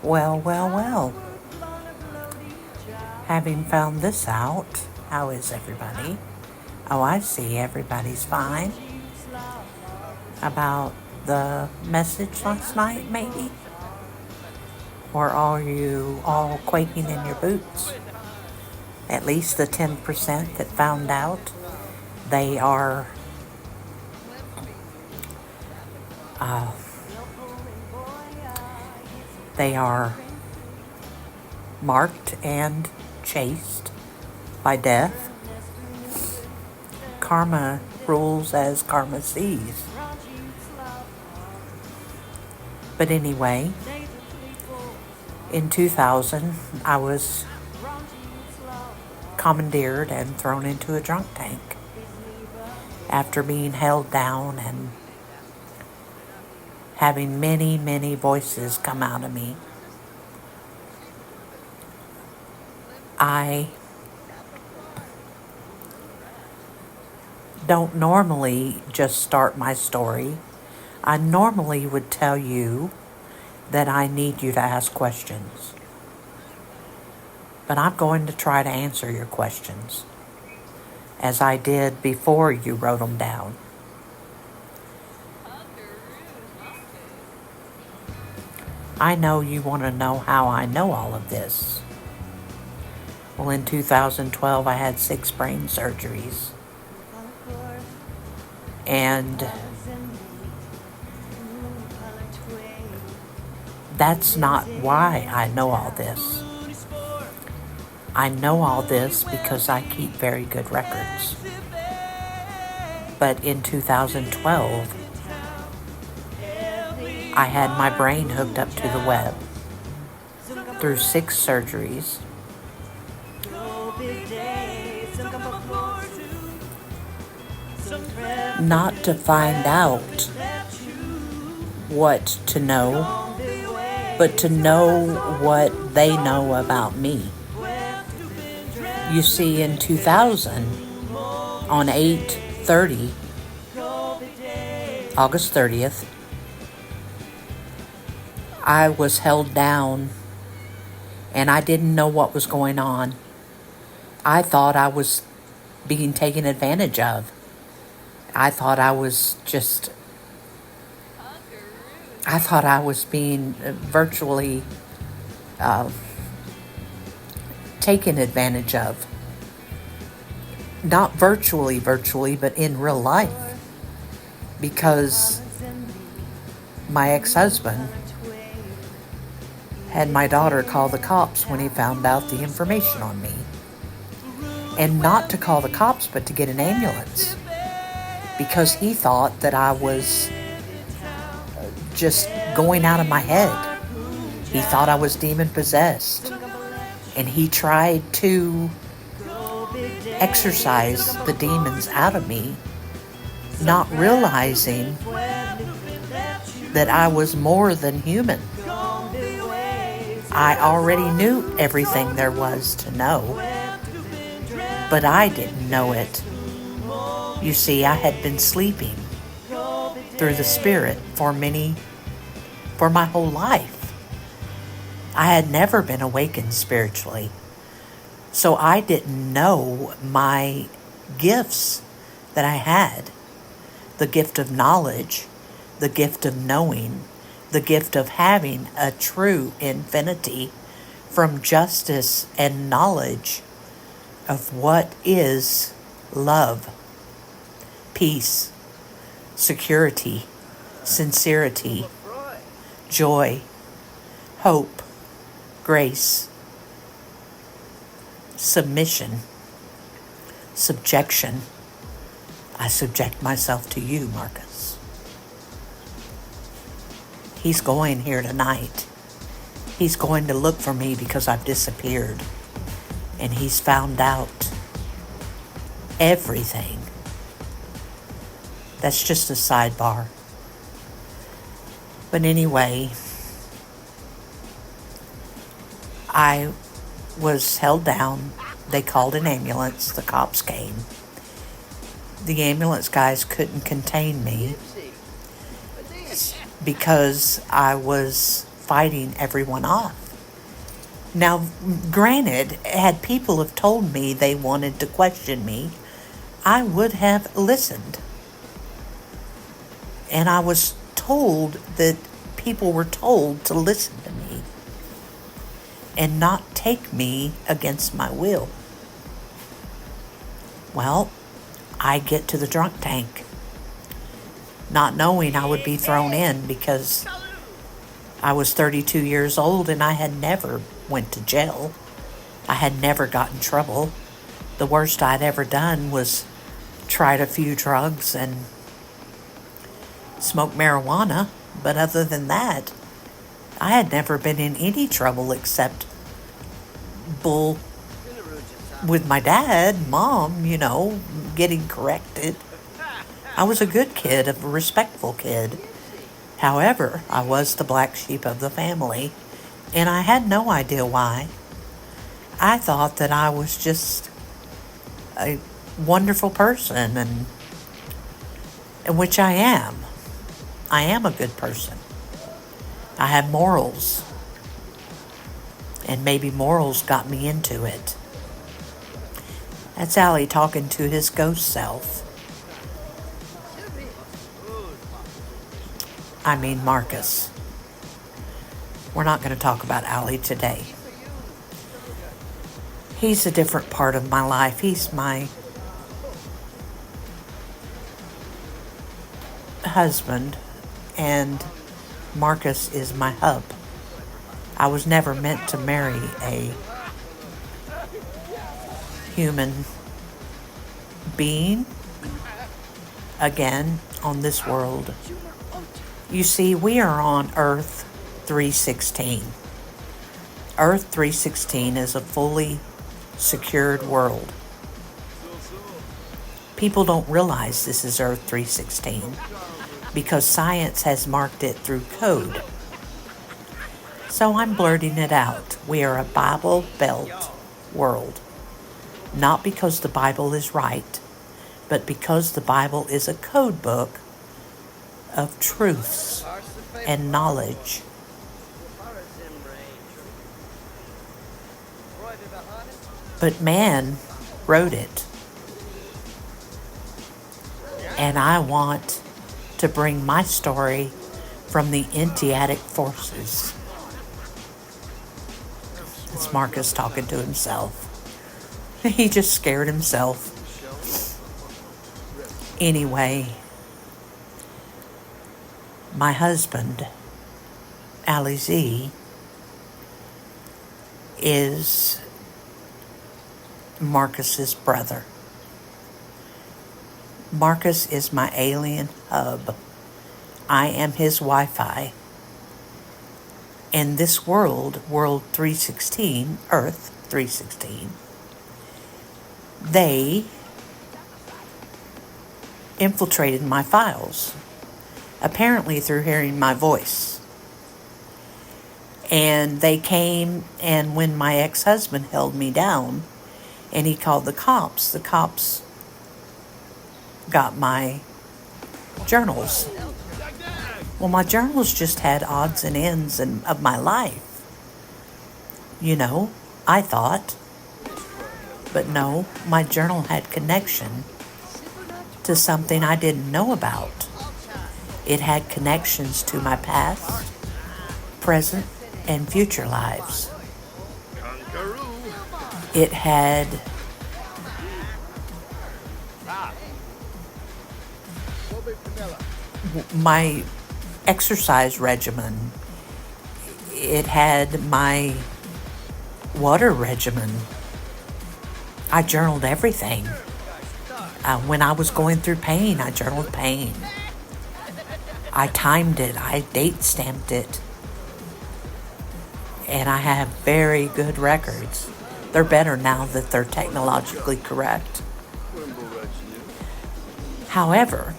Well, well, well. Having found this out, how is everybody? Oh, I see everybody's fine. About the message last night, maybe? Or are you all quaking in your boots? At least the 10% that found out, they are uh, they are marked and chased by death. Karma rules as karma sees. But anyway, in 2000, I was commandeered and thrown into a drunk tank after being held down and having many, many voices come out of me. I don't normally just start my story. I normally would tell you that I need you to ask questions. But I'm going to try to answer your questions, as I did before you wrote them down. I know you want to know how I know all of this. Well, in 2012, I had 6 brain surgeries. And that's not why I know all this. I know all this because I keep very good records. But in 2012, I had my brain hooked up to the web through 6 surgeries. Not to find out what to know, but to know what they know about me. You see, in 2000, on 8/30, August 30th, I was held down and I didn't know what was going on. I thought I was being taken advantage of. I thought I was being virtually taken advantage of. Not virtually, but in real life. Because my ex-husband had my daughter call the cops when he found out the information on me. And not to call the cops, but to get an ambulance. Because he thought that I was just going out of my head. He thought I was demon possessed. And he tried to exorcise the demons out of me, not realizing that I was more than human. I already knew everything there was to know, but I didn't know it. You see, I had been sleeping through the spirit for my whole life. I had never been awakened spiritually. So I didn't know my gifts that I had. The gift of knowledge, the gift of knowing, the gift of having a true infinity from justice and knowledge of what is love, peace, security, sincerity, joy, hope, grace, submission, subjection. I subject myself to you, Marcus. He's going here tonight. He's going to look for me because I've disappeared. And he's found out everything. That's just a sidebar. But anyway, I was held down. They called an ambulance. The cops came. The ambulance guys couldn't contain me because I was fighting everyone off. Now, granted, had people have told me they wanted to question me, I would have listened. And I was told that people were told to listen to me and not take me against my will. Well, I get to the drunk tank, not knowing I would be thrown in because I was 32 years old and I had never went to jail. I had never got in trouble. The worst I'd ever done was tried a few drugs and smoked marijuana, but other than that, I had never been in any trouble except bull with my dad, mom, getting corrected. I was a good kid, a respectful kid. However, I was the black sheep of the family, and I had no idea why. I thought that I was just a wonderful person, and which I am. I am a good person. I have morals. And maybe morals got me into it. That's Allie talking to his ghost self. I mean Marcus. We're not going to talk about Allie today. He's a different part of my life. He's my husband, and Marcus is my hub. I was never meant to marry a human being again on this world. You see, we are on Earth 316. Earth 316 is a fully secured world. People don't realize this is Earth 316 because science has marked it through code. So I'm blurting it out. We are a Bible Belt world. Not because the Bible is right, but because the Bible is a code book of truths and knowledge. But man wrote it. And I want to bring my story from the entiatic forces. It's Marcus talking to himself. He just scared himself. Anyway, my husband, Ali Z, is Marcus's brother. Marcus is my alien hub. I am his Wi-Fi. And this world 316, Earth 316, they infiltrated my files, apparently through hearing my voice. And they came, and when my ex-husband held me down and he called the cops got my journals. Well, my journals just had odds and ends of my life. I thought. But no, my journal had connection to something I didn't know about. It had connections to my past, present, and future lives. It had my exercise regimen. It had my water regimen. I journaled everything. When I was going through pain, I journaled pain. I timed it. I date stamped it. And I have very good records. They're better now that they're technologically correct. However,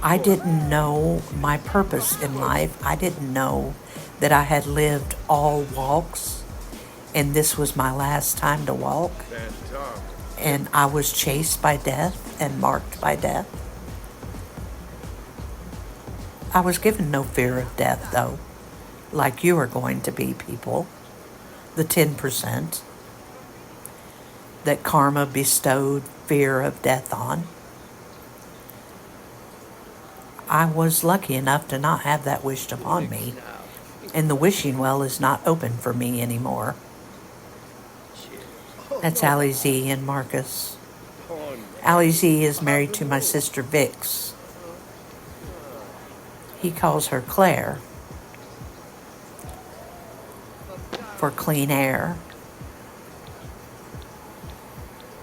I didn't know my purpose in life. I didn't know that I had lived all walks, and this was my last time to walk. And I was chased by death and marked by death. I was given no fear of death, though. like you are going to be, people, the 10% that karma bestowed fear of death on. I was lucky enough to not have that wished upon me, and the wishing well is not open for me anymore. That's Allie Z and Marcus. Allie Z is married to my sister Vix. He calls her Claire for clean air.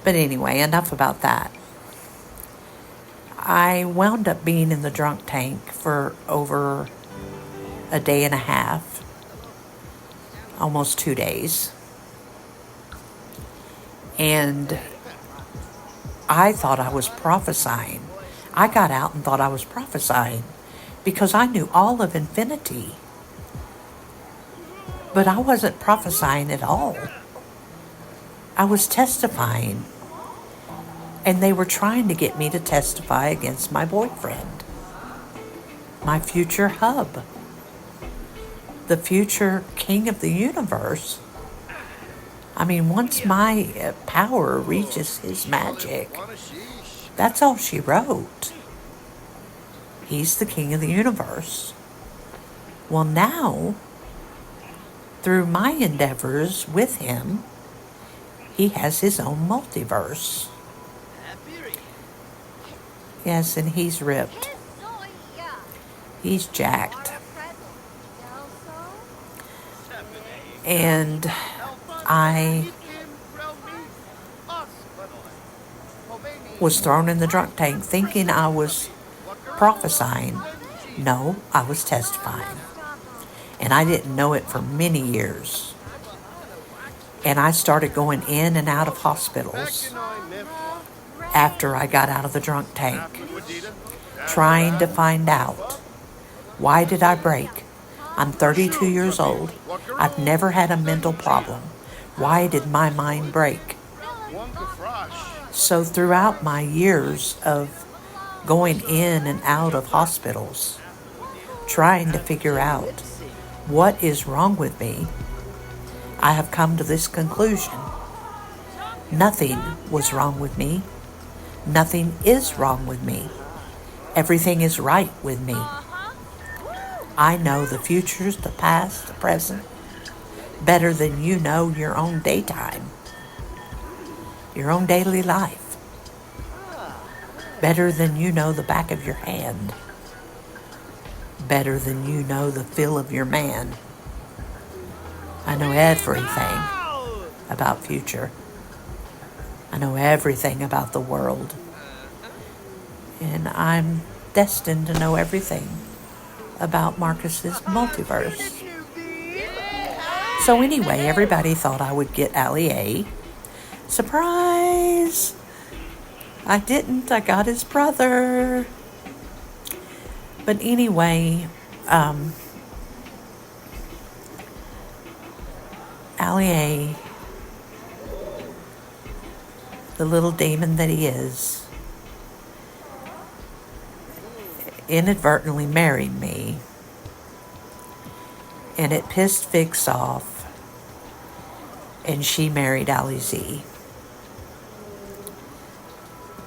But anyway, enough about that. I wound up being in the drunk tank for over a day and a half, almost 2 days. And I thought I was prophesying. I got out and thought I was prophesying because I knew all of infinity. But I wasn't prophesying at all. I was testifying. And they were trying to get me to testify against my boyfriend, my future hub, the future king of the universe. I mean, once my power reaches his magic, that's all she wrote. He's the king of the universe. Well, now, through my endeavors with him, he has his own multiverse. Yes, and he's ripped. He's jacked. And I was thrown in the drunk tank thinking I was prophesying. No, I was testifying. And I didn't know it for many years. And I started going in and out of hospitals after I got out of the drunk tank, trying to find out, why did I break? I'm 32 years old. I've never had a mental problem. Why did my mind break? So throughout my years of going in and out of hospitals, trying to figure out what is wrong with me, I have come to this conclusion. Nothing was wrong with me. Nothing is wrong with me. Everything is right with me. I know the futures, the past, the present, better than you know your own daytime, your own daily life, better than you know the back of your hand, better than you know the feel of your man. I know everything about future. I know everything about the world. And I'm destined to know everything about Marcus's multiverse. So anyway, everybody thought I would get Allie A. Surprise! I didn't. I got his brother. But anyway, Allie A, the little demon that he is, inadvertently married me, and it pissed Vix off, and she married Allie Z.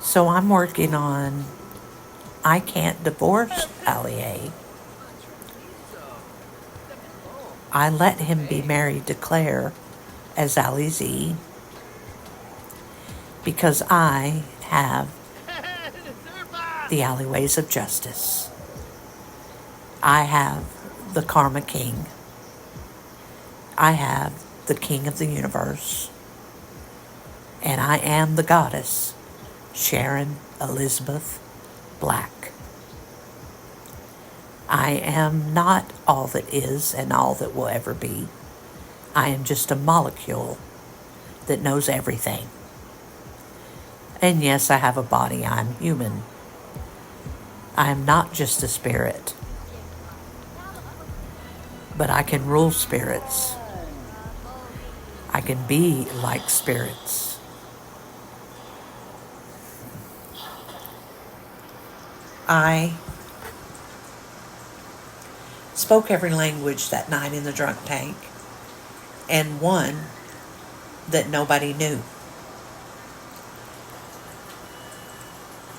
So I'm working on, I can't divorce Allie A. I let him be married to Claire as Allie Z because I have the alleyways of justice. I have the Karma King. I have the King of the universe. And I am the goddess, Sharon Elizabeth Black. I am not all that is and all that will ever be. I am just a molecule that knows everything. And yes, I have a body. I'm human. I am not just a spirit, but I can rule spirits. I can be like spirits. I spoke every language that night in the drunk tank, and one that nobody knew.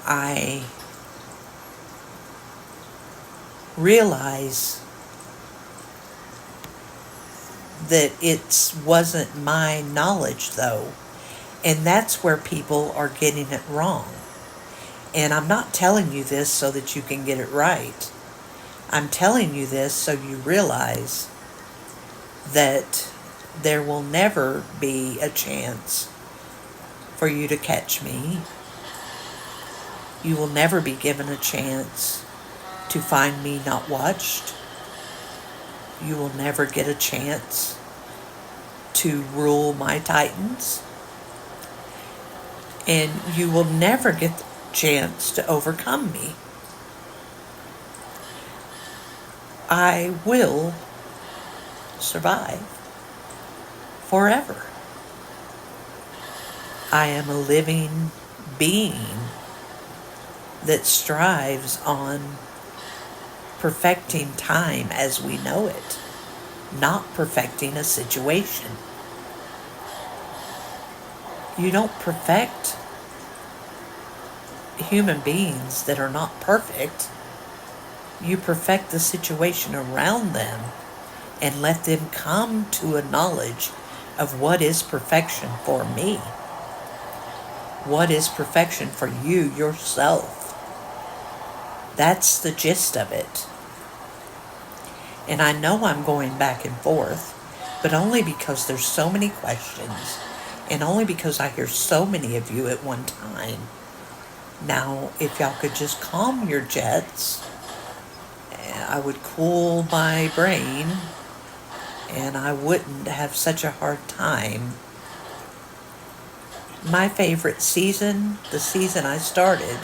I realize that it wasn't my knowledge, though, and that's where people are getting it wrong. And I'm not telling you this so that you can get it right. I'm telling you this so you realize that there will never be a chance for you to catch me. You will never be given a chance to find me not watched. You will never get a chance to rule my titans. And you will never get the chance to overcome me. I will survive forever. I am a living being that strives on perfecting time as we know it, not perfecting a situation. You don't perfect human beings that are not perfect. You perfect the situation around them and let them come to a knowledge of what is perfection for me. What is perfection for you yourself? That's the gist of it. And I know I'm going back and forth, but only because there's so many questions, and only because I hear so many of you at one time. Now, if y'all could just calm your jets, I would cool my brain, and I wouldn't have such a hard time. My favorite season, the season I started,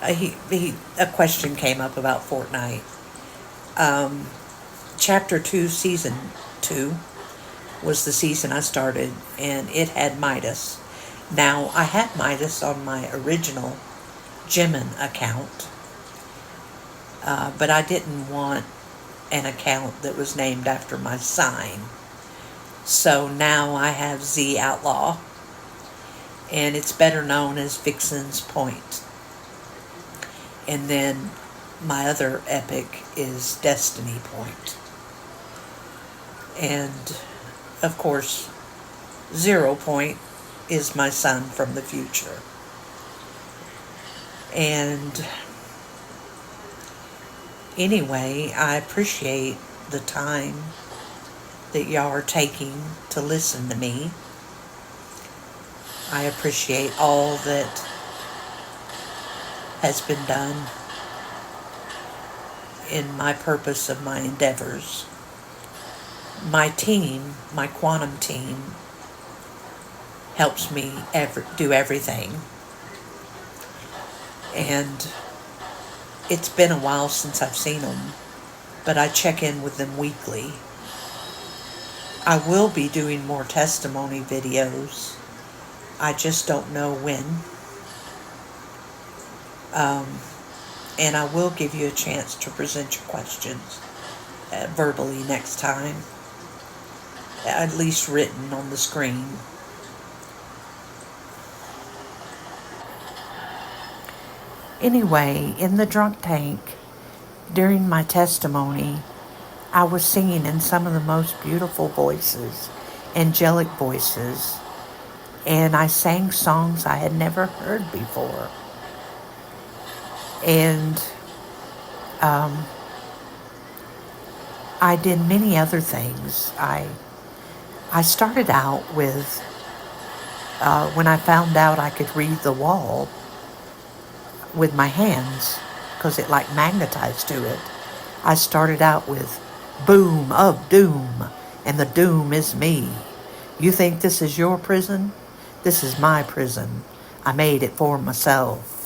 a question came up about Fortnite. Chapter 2, Season 2 was the season I started, and it had Midas. Now, I had Midas on my original Jimin account, but I didn't want an account that was named after my sign. So now I have Z Outlaw, and it's better known as Vixen's Point. And then my other epic is Destiny Point. And, of course, 0 Point is my son from the future. And anyway, I appreciate the time that y'all are taking to listen to me. I appreciate all that has been done in my purpose of my endeavors. My team, my quantum team, helps me do everything. And it's been a while since I've seen them, but I check in with them weekly. I will be doing more testimony videos. I just don't know when. And I will give you a chance to present your questions verbally next time, at least written on the screen. Anyway, in the drunk tank, during my testimony, I was singing in some of the most beautiful voices, angelic voices, and I sang songs I had never heard before. And I did many other things. I started out with, when I found out I could read the wall with my hands, because it like magnetized to it, I started out with boom of doom, and the doom is me. You think this is your prison? This is my prison. I made it for myself.